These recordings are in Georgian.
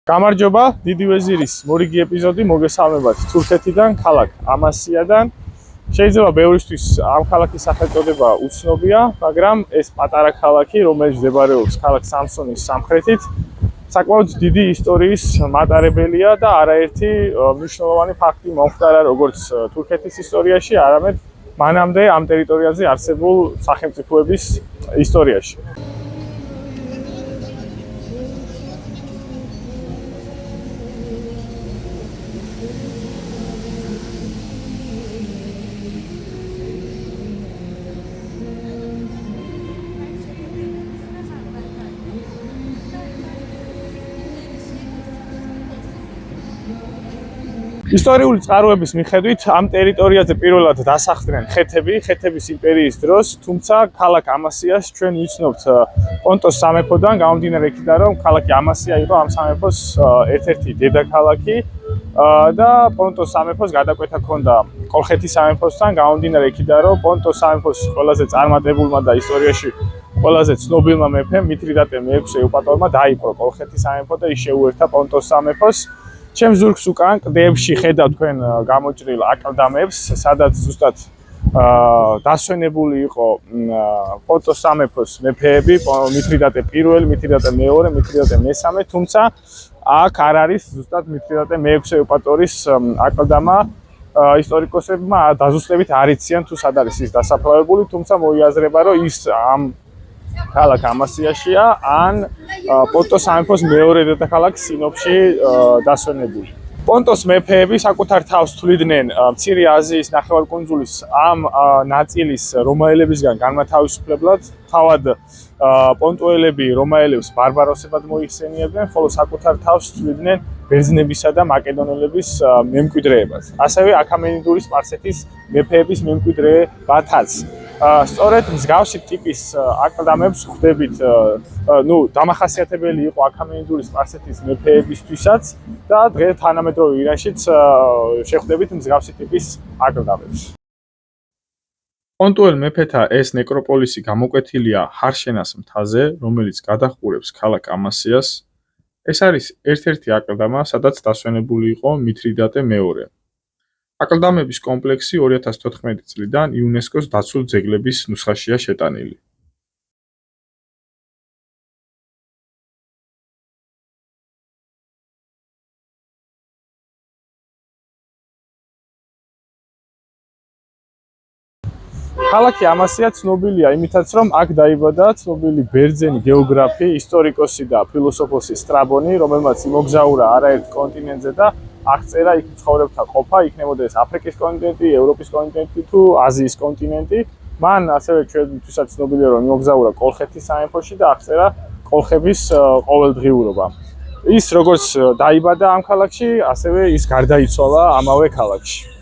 გამარჯობა, დიდი ვეზირის მორიგი ეპიზოდი მოგესალმებათ თურქეთიდან, ქალაქ ამასიადან. შეიძლება ბევრისთვის ამ ქალაქის სახელწოდება უცნობია, მაგრამ ეს პატარა ქალაქი, რომელიც მდებარეობს ქალაქ სამსონის სამხრეთით, საკმაოდ დიდი ისტორიის მატარებელია და არაერთი მნიშვნელოვანი ფაქტი მომხდარა როგორც თურქეთის ისტორიაში, არამედ მანამდე ამ ტერიტორიაზე არსებულ სახელმწიფოების ისტორიაში. ისტორიული წყაროების მიხედვით ამ ტერიტორიაზე პირველად დასახლდნენ ხეთების იმპერიის დროს, თუმცა ქალაქ ამასიას ჩვენ ვიცნობთ პონტოს სამეფოდან, გამომდინარე იქიდან, რომ ქალაქი ამასია იყო ამ სამეფოს ერთ-ერთი დედაქალაქი და პონტოს სამეფოს გადაკვეთა ჰქონდა კოლხეთის სამეფოსთან, გამომდინარე იქიდან, რომ პონტოს სამეფოს ყველაზე წარმატებულმა და ისტორიაში ყველაზე ცნობილმა მეფემ მითრიდატე მე-6 ეუპატორმა დაიპყრო კოლხეთის სამეფო და ის შეუერთა პონტოს სამეფოს. ჩემ ზურგს უკან კლდეებში ხედავ თქვენ გამოჭრილ აკლდამებს, სადაც ზუსტად დასვენებული იყო პონტოს სამეფოს მეფეები, მითრიდატე პირველი, მითრიდატე მეორე, მითრიდატე მესამე, თუმცა აქ არ არის ზუსტად მითრიდატე მე-6 ეუპატორის აკლდამა. ისტორიკოსებმა დაზუსტებით არ იციან თუ სად არის ის დასაფლავებული, თუმცა მოიაზრება, რომ ის ამ ქალაქ ამასიაშია ან პონტოს სამეფოს მეორე დედაქალაქ სინოპში დასვენებული. პონტოს მეფეები საკუთარ თავს თვლიდნენ მცირე აზიის ნახევარკუნძულის ამ ნაწილის რომაელებისგან განმათავისუფლებლად, თავად პონტოელები რომაელებს ბარბაროსებად მოიხსენიებდნენ, ხოლო საკუთარ თავს თვლიდნენ ბერძნებისა და მაკედონელების მემკვიდრეებას. ასევე აქამენიდური სპარსეთის მეფეების მემკვიდრეებათაც. სწორედ მსგავსი ტიპის აკლდამებს ხვდებით, დამახასიათებელი იყო აქამენიდური სპარსეთის მეფეებისთვისაც და დღეს თანამედროვე ირანშიც შეხვდებით მსგავსი ტიპის აკლდამებს. პონტოელ მეფეთა ეს ნეკროპოლისი გამოკვეთილია ჰარშენას მთაზე, რომელიც გადაჰყურებს ქალაქ ამასიას. ეს არის ერთ-ერთი აკლდამა, სადაც დასვენებული იყო მითრიდატე მეორე. აკლდამების კომპლექსი 2014 წლიდან იუნესკოს დაცულ ძეგლების ნუსხაშია შეტანილი. ქალაქი ამასია ცნობილია იმითაც, რომ აქ დაიბადა ცნობილი ბერძენი გეოგრაფი, ისტორიკოსი და ფილოსოფოსი სტრაბონი, რომელმაც იმოგზაურა არაერთ კონტინენტზე და აღწერა იქ მცხოვრებთა ყოფა, იქნებოდა ეს აფრიკის კონტინენტი, ევროპის კონტინენტი თუ აზიის კონტინენტი. მან ასევე ჩვენთვისაც ცნობილია, რომ იმოგზაურა კოლხეთის სამეფოში და აღწერა კოლხების ყოველდღიურობა. ის როგორც დაიბადა ამ ქალაქში, ასევე ის გარდაიცვალა ამავე ქალაქში.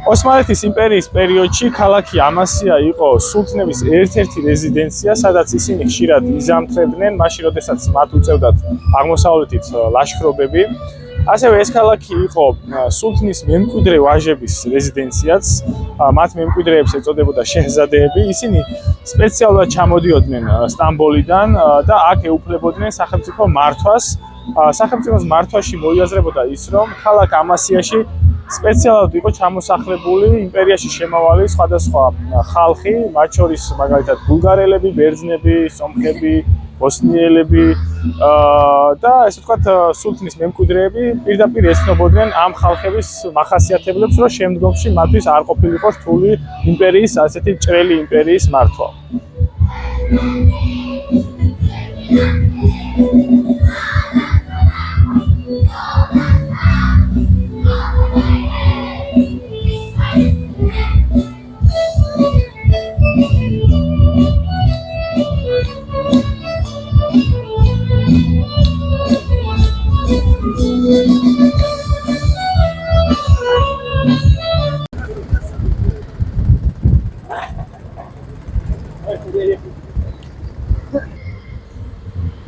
ოსმალეთის იმპერიის პერიოდში ქალაქი ამასია იყო სულთნების ერთ-ერთი რეზიდენცია, სადაც ისინი ხშირად იზამთრებდნენ, მაშინ როდესაც მათ უწევდათ აღმოსავლეთით ლაშქრობები. ასევე ეს ქალაქი იყო სულთნის მემკვიდრე ვაჟების რეზიდენციაც, მათ მემკვიდრეებს ეწოდებოდა შეჰზადეები. ისინი სპეციალურად ჩამოდიოდნენ სტამბოლიდან და აქ ეუფლებოდნენ სახელმწიფო მართვას. სახელმწიფოს მართვაში მოიაზრებოდა ის, რომ ქალაქ ამასიაში სპეციალურად იყო ჩამოსახლებული იმპერიაში შემავალი სხვადასხვა ხალხი, მათ შორის მაგალითად ბულგარელები, ბერძნები, სომხები, ბოსნიელები და ესე ვთქვათ სულთნის მემკვიდრეები პირდაპირ ეცნობოდნენ ამ ხალხების მახასიათებლებს, რომ შემდგომში მათთვის არ ყოფილიყო რთული იმპერიის, ასეთი ჭრელი იმპერიის მართვა.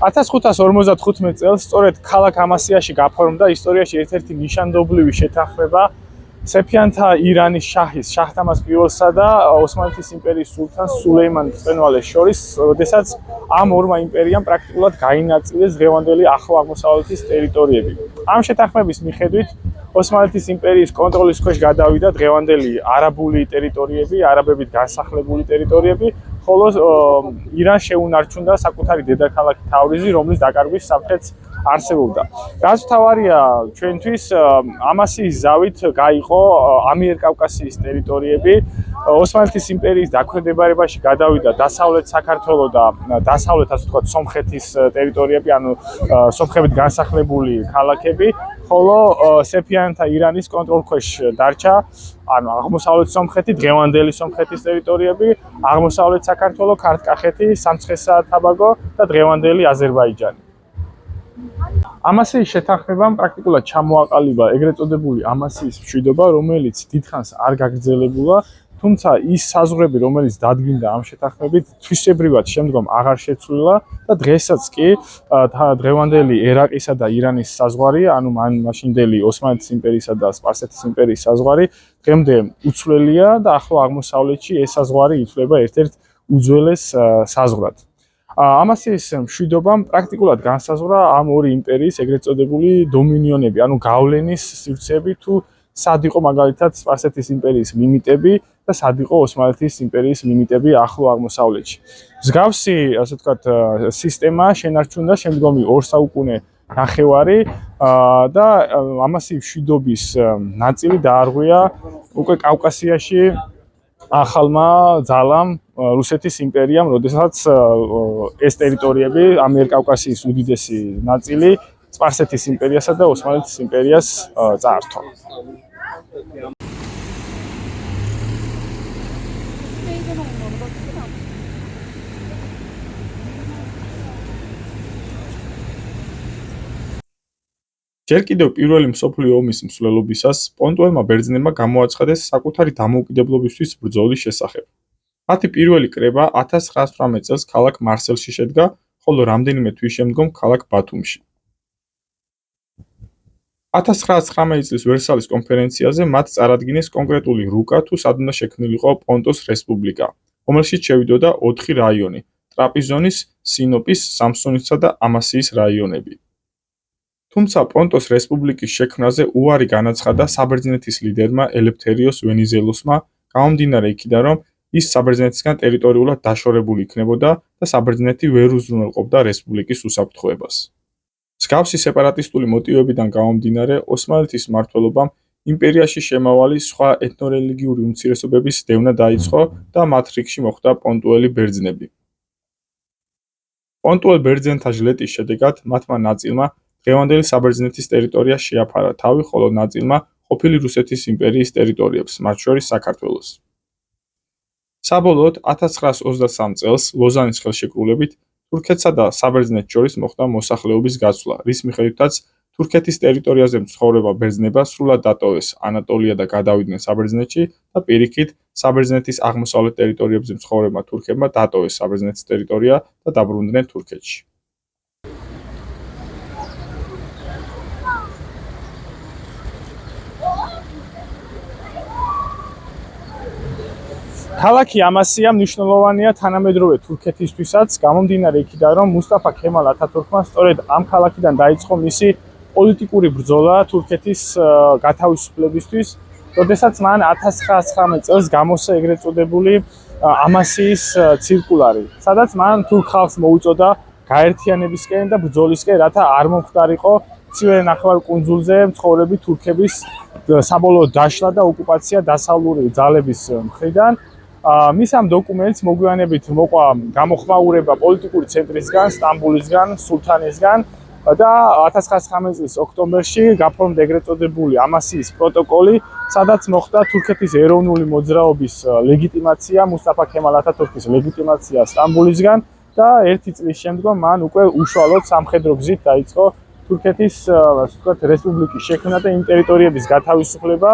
Ათას 555 წელს სწორედ ქალაქ ამასიაში გაფორმდა ისტორიაში ერთ-ერთი ნიშანდობლივი შეთანხმება სეფიანთა ირანის შაჰის შაჰ თამას პირველსა და ოსმალეთის იმპერიის სულთან სულეიმან მწვერვალეს შორის, როდესაც ამ ორმა იმპერიამ პრაქტიკულად გაინაწილეს დღევანდელი ახლო აღმოსავლეთის ტერიტორიები. ამ შეთანხმების მიხედვით ოსმალეთის იმპერიის კონტროლის ქვეშ გადავიდა დღევანდელი არაბული ტერიტორიები, არაბებით განსახლებული ტერიტორიები, ხოლო ირანს შეუნარჩუნდა საკუთარი დედაქალაქი თავრიზი, რომლის დაკარგვის საფრთხეც არსებობდა. რაც თავარია ჩვენთვის ამასიის ზავით გაიყო ამიერკავკასიის ტერიტორიები, ოსმალეთის იმპერიის დაქვემდებარებაში გადავიდა დასავლეთ საქართველოს და დასავლეთ, ასე ვთქვათ, სომხეთის ტერიტორიები, ანუ სომხებით განსახლებული ქალაქები, ხოლო სეფიანთა ირანის კონტროლქვეშ დარჩა, ანუ აღმოსავლეთ სომხეთი, დღევანდელი სომხეთის ტერიტორიები, აღმოსავლეთ საქართველო, ქართკახეთი, სამცხე-საათაბაგო და დღევანდელი აზერბაიჯანი. ამასიის შეთანხმებამ პრაქტიკულად ჩამოაყალიბა ეგრეთ წოდებული ამასიის მშვიდობა, რომელიც დიდხანს არ გაგრძელებულა, თუმცა ის საზღვრები, რომელიც დადგინდა ამ შეთანხმებით, თვისებრივად შემდგომ აღარ შეცვლილა და დღესაც კი დღევანდელი ერაყისა და ირანის საზღვარი, ანუ მაშინდელი ოსმალეთის იმპერიისა და სპარსეთის იმპერიის საზღვარი, დღემდე უცვლელია და ახლო აღმოსავლეთში ეს საზღვარი ითვლება ერთ-ერთ უძველეს საზღვრად. ამასიის მშვიდობამ პრაქტიკულად განსაზღვრა ამ ორი იმპერიის ეგრეთ წოდებული დომინიონები, ანუ გავლენის სივრცეები თუ სად იყო მაგალითად სპარსეთის იმპერიის ლიმიტები და სად იყო ოსმალეთის იმპერიის ლიმიტები ახლო აღმოსავლეთში. მსგავსი, ასე ვთქვათ, სისტემა შენარჩუნდა შემდგომი 2 საუკუნე ნახევარი და ამასიის მშვიდობის ნაწილი დაარღვია უკვე კავკასიაში ახალმა ძალამ რუსეთის იმპერიამ, როდესაც ეს ტერიტორიები ამიერკავკასიის უდიდესი ნაწილი სპარსეთის იმპერიასა და ოსმალეთის იმპერიას წაართვა. ჯერ კიდევ პირველი მსოფლიო ომის მსვლელობისას პონტუელმა ბერძნებმა გამოაცხადეს საკუთარი დამოუკიდებლობისთვის ბრძოლის შესახებ. მათი პირველი კრება 1918 წელს ქალაქ მარსელში შედგა, ხოლო რამდენიმე თვის შემდგომ ქალაქ ბათუმში. 1919 წლის ვერსალის კონფერენციაზე მათ წარადგინეს კონკრეტული რუკა თუ სად უნდა შექმნილიყო პონტოს რესპუბლიკა, რომელშიც შევიდოდა 4 რაიონი: ტრაპიზონის, სინოპის, სამსონისა და ამასიის რაიონები. თუმცა პონტოს რესპუბლიკის შექმნაზე უარი განაცხადა საბერძნეთის ლიდერმა ელეფთერიოს ვენიზელოსმა, გამომდინარე იქიდან, რომ ის საბერძნეთისგან ტერიტორიულად დაშორებული იქნებოდა და საბერძნეთი ვერ უზრუნველყოფდა რესპუბლიკის უსაფრთხოებას. მსგავსი სეპარატისტული მოტივებიდან გამომდინარე, ოსმალეთის მმართველობამ იმპერიაში შემავალი სხვა ეთნორელიგიური უმცირესობების დევნა დაიწყო და მათ რიგში მოხვდა პონტუელი ბერძნები. პონტუელ ბერძენთა ჟლეტის შედეგად მათმა ნაწილმა დღევანდელი საბერძნეთის ტერიტორია შეაფარა თავი, ხოლო ნაწილმა ყოფილი რუსეთის იმპერიის ტერიტორიებს, მათ შორის საქართველოს. საბოლოოდ 1923 წელს ლოზანის ხელშეკრულებით თურქეთსა და საბერძნეთს შორის მოხდა მოსახლეობის გაცვლა, რის მიხედვითაც თურქეთის ტერიტორიაზე მცხოვრება ბერძნებმა სრულად დატოვეს ანატოლია და გადავიდნენ საბერძნეთში და პირიქით საბერძნეთის აღმოსავლეთ ტერიტორიებზე მცხოვრებმა თურქებმა დატოვეს საბერძნეთის ტერიტორია და დაბრუნდნენ თურქეთში. ქალაქი ამასია მნიშვნელოვანია თანამედროვე თურქეთისთვისაც, გამომდინარე იქიდან, რომ მუსტაფა ქემალ ათათურქმა სწორედ ამ ქალაქიდან დაიწყო მისი პოლიტიკური ბრძოლა თურქეთის გათავისუფლებისთვის, როდესაც მან 1919 წელს გამოსცა ეგრეთ წოდებული ამასიის ცირკულარი, სადაც მან თურქ ხალხს მოუწოდა გაერთიანებისკენ და ბრძოლისკენ, რათა არ მომხდარიყო ცივე ნახევარკუნძულზე მცხოვრები თურქების საბოლოო დაშლა და ოკუპაცია დასავლური ძალების მხრიდან. მის ამ დოკუმენტს მოგვიანებით მოყვა გამოხმაურება პოლიტიკური ცენტრისგან, სტამბოლისგან, სულთანისგან და 1919 წლის ოქტომბერში გაფორმდა ეგრეთ წოდებული ამასიის პროტოკოლი, სადაც მოხდა თურქეთის ეროვნული მოძრაობის ლეგიტიმაცია, მუსტაფა ქემალ ათათურქის ლეგიტიმაცია სტამბოლისგან და 1 წლის შემდგომ მან უკვე უშუალოდ სამხედრო გზით დაიწყო თურქეთის რესპუბლიკის შექმნა და იმ ტერიტორიების გათავისუფლება,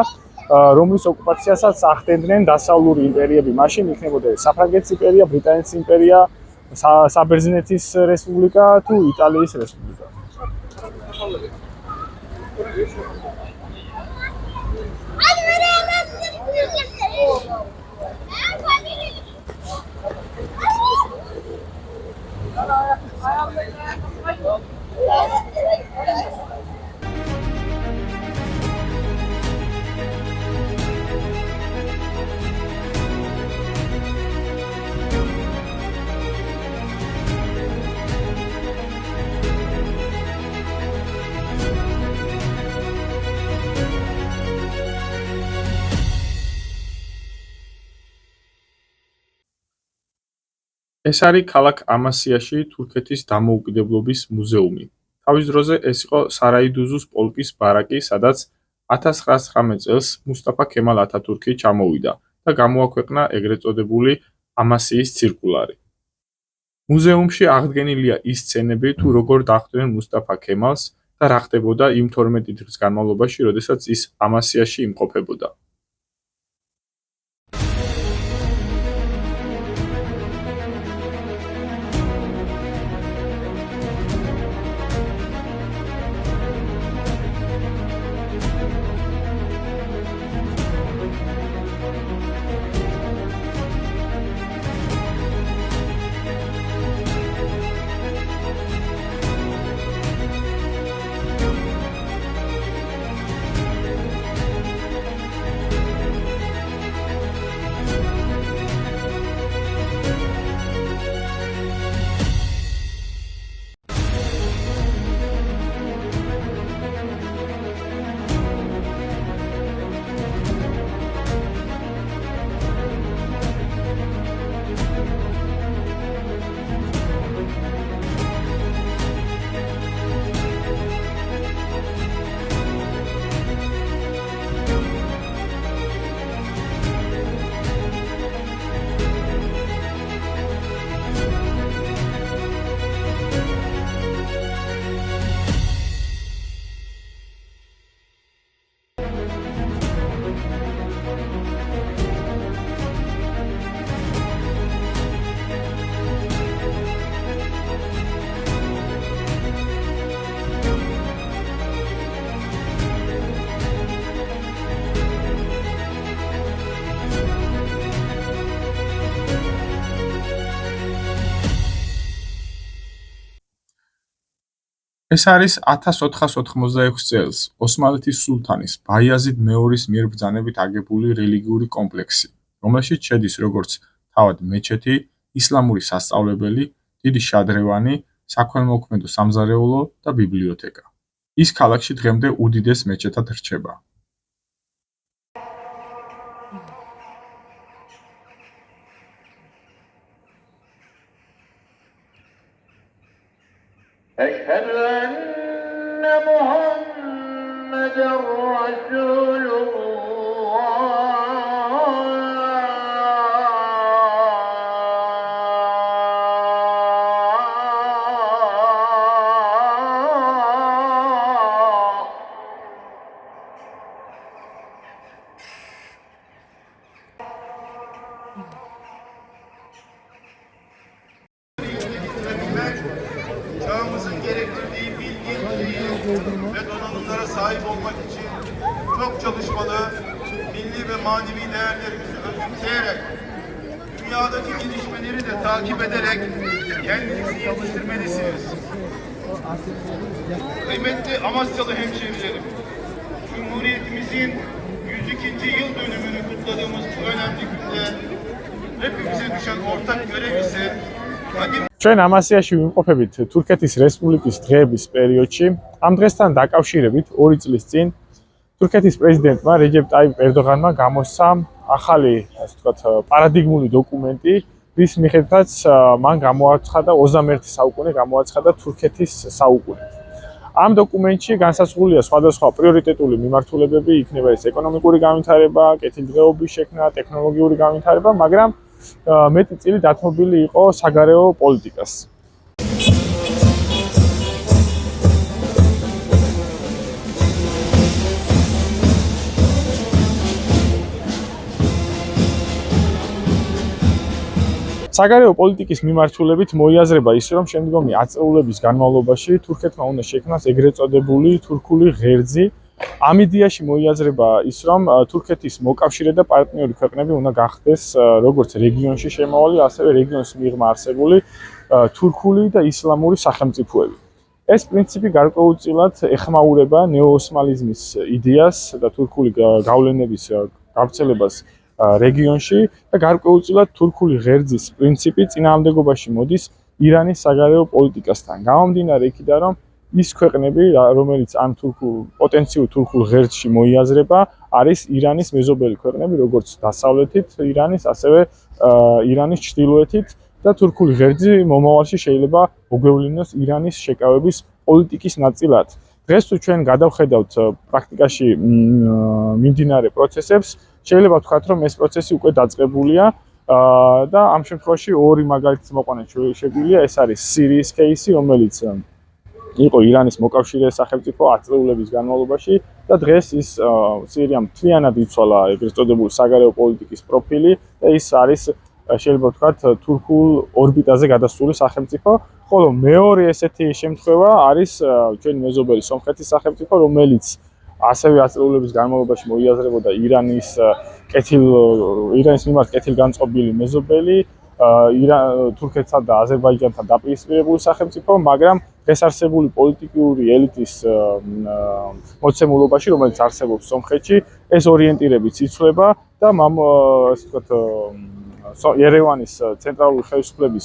რომლის ოკუპაციასაც ახდენდნენ დასავლური იმპერიები. მაშინ იქნებოდა საფრანგეთის იმპერია, ბრიტანეთის იმპერია, საბერძნეთის რესპუბლიკა თუ იტალიის რესპუბლიკა. ეს არის ქალაქ ამასიაში თურქეთის დამოუკიდებლობის მუზეუმი. თავის დროზე ეს იყო სარაიდუზუს პოლკის ბარაკი, სადაც 1919 წელს მუსტაფა ქემალ ათათურქი ჩამოვიდა და გამოაქვეყნა ეგრეთ წოდებული ამასიის ცირკულარი. მუზეუმში აღდგენილია ის სცენები, თუ როგორ დახვდნენ მუსტაფა ქემალს და რა ხდებოდა იმ 12 დღის განმავლობაში, როდესაც ის ამასიაში იმყოფებოდა. ეს არის 1486 წელს ოსმალეთის სულთანის ბაიაზიდ მეორის მიერ ბრძანებით აგებული რელიგიური კომპლექსი, რომელშიც შედის როგორც თავად მეჩეთი, ისლამური სასწავლებელი, დიდი შადრევანი, საქველმოქმედო სამზარეულო და ბიბლიოთეკა. ის ქალაქში დღემდე უდიდეს მეჩეთად რჩება. أشهد أن محمدًا رسول Çağımızın gerektirdiği bilgi ve donanımlara sahip olmak için çok çalışmalı, milli ve manevi değerlerimizi özümseyerek, dünyadaki gelişmeleri de takip ederek kendinizi yetiştirmelisiniz. Kıymetli Amasyalı hemşehrilerim, Cumhuriyetimizin 102. yıl dönümünü kutladığımız bu önemli günde hepimize düşen ortak görev ise ჩვენ ამ ასიაში ვიმყოფებით თურქეთის რესპუბლიკის დღეების პერიოდში. ამ დღესთან დაკავშირებით 2 წლის წინ თურქეთის პრეზიდენტმა რეჯეპ ტაიპ ერდოღანმა გამოსცა ახალი, ასე ვთქვათ, პარადიგმული დოკუმენტი, რის მიხედვითაც მან გამოაცხადა 21 საუკუნე გამოაცხადა თურქეთის საუკუნე. ამ დოკუმენტში განსაზღვრულია სხვადასხვა პრიორიტეტული მიმართულებები, იქნება ეს ეკონომიკური განვითარება, კეთილდღეობის შექმნა, ტექნოლოგიური განვითარება, მაგრამ მეტი წილი დათმობილი იყო საგარეო პოლიტიკას. საგარეო პოლიტიკის მიმართულებით მოიაზრება ის, რომ შემდგომი აწეულების განმავლობაში თურქეთმა უნდა შექმნას ეგრეთ წოდებული თურქული ღერძი. ამ იდეაში მოიაზრება ის, რომ თურქეთის მოკავშირე და პარტნიორი ქვეყნები უნდა გახდეს როგორც რეგიონში შემავალი, ასევე რეგიონის მიღმა არსებული თურქული და ისლამური სახელმწიფოები. ეს პრინციპი გარკვეულწილად ეხმაურება ნეოოსმალიზმის იდეას და თურქული გავლენების გავრცელებას რეგიონში და გარკვეულწილად თურქული ღერძის პრინციპი წინააღმდეგობაში მოდის ირანის საგარეო პოლიტიკასთან. გამომდინარე იქიდან, რომ ის ქვეყნები, რომელიც ამ პოტენციურ თურქულ ღერძში მოიაზრება, არის ირანის მეზობელი ქვეყნები, როგორც დასავლეთით ირანის, ასევე ირანის ჩრდილოეთით და თურქული ღერძი მომავალში შეიძლება მოგვევლინოს ირანის შეკავების პოლიტიკის ნაწილად. დღეს თუ ჩვენ გადავხედავთ პრაქტიკაში მიმდინარე პროცესებს, შეიძლება ვთქვათ, რომ ეს პროცესი უკვე დაწყებულია და ამ შემთხვევაში 2 მაგალითის მოყვანა შეგვიძლია, ეს არის სირიის кейსი, რომელიც იყო ირანის მოკავშირე სახელმწიფო აწეულების განმავლობაში და დღეს ის სირიამ მთლიანად იცვალა ეგრეთ წოდებული საგარეო პოლიტიკის პროფილი და ის არის შეიძლება ვთქვათ თურქულ ორბიტაზე გადასული სახელმწიფო, ხოლო მეორე ესეთი შემთხვევა არის ჩვენი მეზობელი სომხეთის სახელმწიფო, რომელიც ასევე აწეულების განმავლობაში მოიაზრებოდა ირანის მიმართ კეთილგანწყობილი მეზობელი, თურქეთსა და აზერბაიჯანთან დაპირისპირებული სახელმწიფო, მაგრამ დღეს არსებული პოლიტიკური ელიტის მოცემულობაში, რომელიც არსებობს სომხეთში, ეს ორიენტირებიც იცვლება და ასე ვთქვათ, ერევანის ცენტრალური ხელისუფლების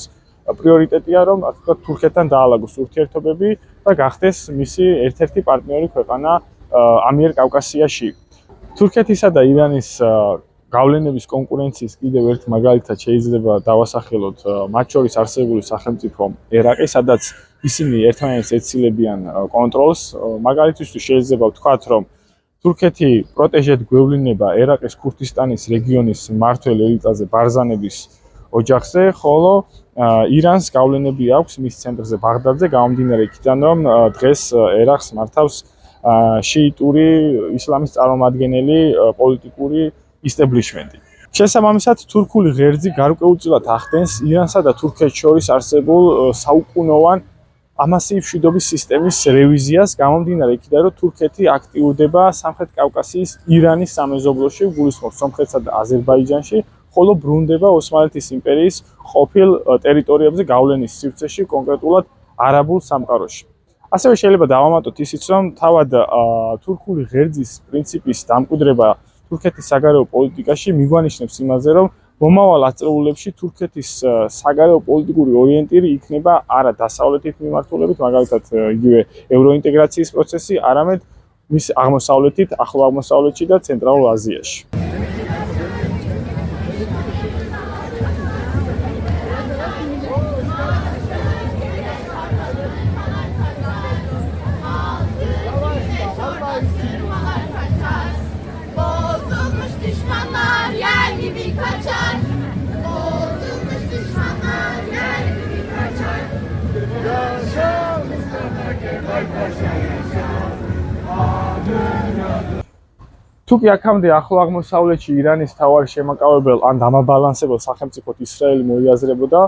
პრიორიტეტია, რომ ასე ვთქვათ, თურქეთთან დაალაგოს ურთიერთობები და გახდეს მისი ერთ-ერთი პარტნიორი ქვეყანა ამიერკავკასიაში. თურქეთისა და ირანის გავლენების კონკურენციის კიდევ ერთ მაგალითად შეიძლება დავასახელოთ მათ შორის არსებული სახელმწიფო ერაყი, სადაც ისინი ერთმანეთს ეცილებიან კონტროლს. მაგალითისთვის შეიძლება ვთქვათ, რომ თურქეთი პროტეჟედ გვევლინება ერაყის ქურთისტანის რეგიონის მმართველ ელიტაზე ბარზანების ოჯახზე, ხოლო ირანს გავლენები აქვს მის ცენტრზე ბაღდადზე, გამომდინარე იქიდან, რომ დღეს ერაყს მართავს შიიტური ისლამის წარმომადგენელი პოლიტიკური ისტებლიშმენტი. შესაბამისად, თურქული ღერძი გარკვეულწილად ახდენს ირანსა და თურქეთს შორის არსებულ საუკუნოვან ამასიվ მშვიდობის სისტემის რევიზიას, გამომდინარე იქიდან, რომ თურქეთი აქტიურდება სამხრეთ კავკასიის ირანის სამეზობლოში, გულისხმობს სომხეთსა და აზერბაიჯანში, ხოლო ბრუნდება ოსმალეთის იმპერიის ყოფილ ტერიტორიებზე გავლენის სივრცეში, კონკრეტულად არაბულ სამყაროში. ასევე შეიძლება დავამატოთ ისიც, რომ თავად თურქული ღერძის პრინციპის დამკვიდრება თურქეთის საგარეო პოლიტიკაში მიგვანიშნებს იმაზე, რომ მომავალ აწეულებში თურქეთის საგარეო პოლიტიკური ორიენტირი იქნება არა დასავლეთით მიმართულებით, მაგალითად იგივე ევროინტეგრაციის პროცესი, არამედ მის აღმოსავლეთით, ახლო აღმოსავლეთში და ცენტრალურ აზიაში. თუკი აქამდე ახლო აღმოსავლეთში ირანის მთავარი შემაკავებელ ან დამაბალანსებელ სახელმწიფოდ ისრაელი მოიაზრებოდა,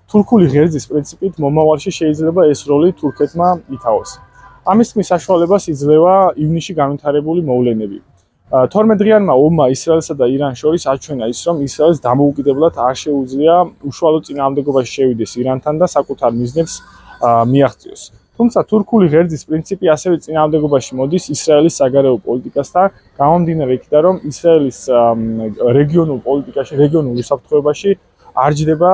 თურქული ღერძის პრინციპით მომავალში შეიძლება ეს როლი თურქეთმა ითავოს. ამის თქმის საშუალებას იძლევა ივნისში განვითარებული მოვლენები. 12 დღიანმა ომმა ისრაელსა და ირანს შორის აჩვენა ის, რომ ისრაელს დამოუკიდებლად არ შეუძლია უშუალო წინააღმდეგობაში შევიდეს ირანთან და საკუთარ მიზნებს მიაღწიოს. თუმცა თურქული ღერძის პრინციპი ასევე წინააღმდეგობაში მოდის ისრაელის საგარეო პოლიტიკასთან, გამომდინარე იქიდან, რომ ისრაელის რეგიონულ პოლიტიკაში, რეგიონულ უსაფრთხოებაში არ ჯდება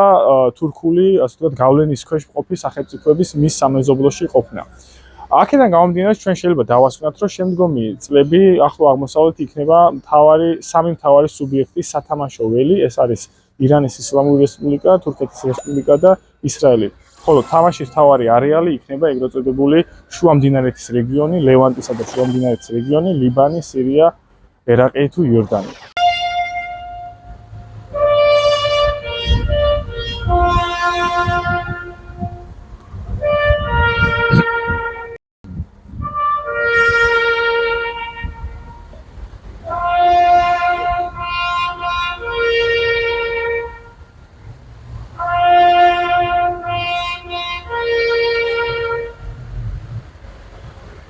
თურქული, ასე ვთქვათ, გავლენის ქვეშ მყოფი სახელმწიფოების მის სამეზობლოში ყოფნა. აქედან გამომდინარე, ჩვენ შეიძლება დავასვენოთ, რომ შემდგომი წლები ახლო აღმოსავლეთი იქნება სამი მთავარი სუბიექტის სათამაშო ველი, ეს არის ირანის ისლამური რესპუბლიკა, თურქეთის რესპუბლიკა და ისრაელი. ხოლო თამაშის მთავარი არეალი იქნება ეგრეთ წოდებული შუამდინარეთის რეგიონი, ლევანტისა და შუამდინარეთის რეგიონი, ლიბანი, სირია, ერაყი თუ იორდანია.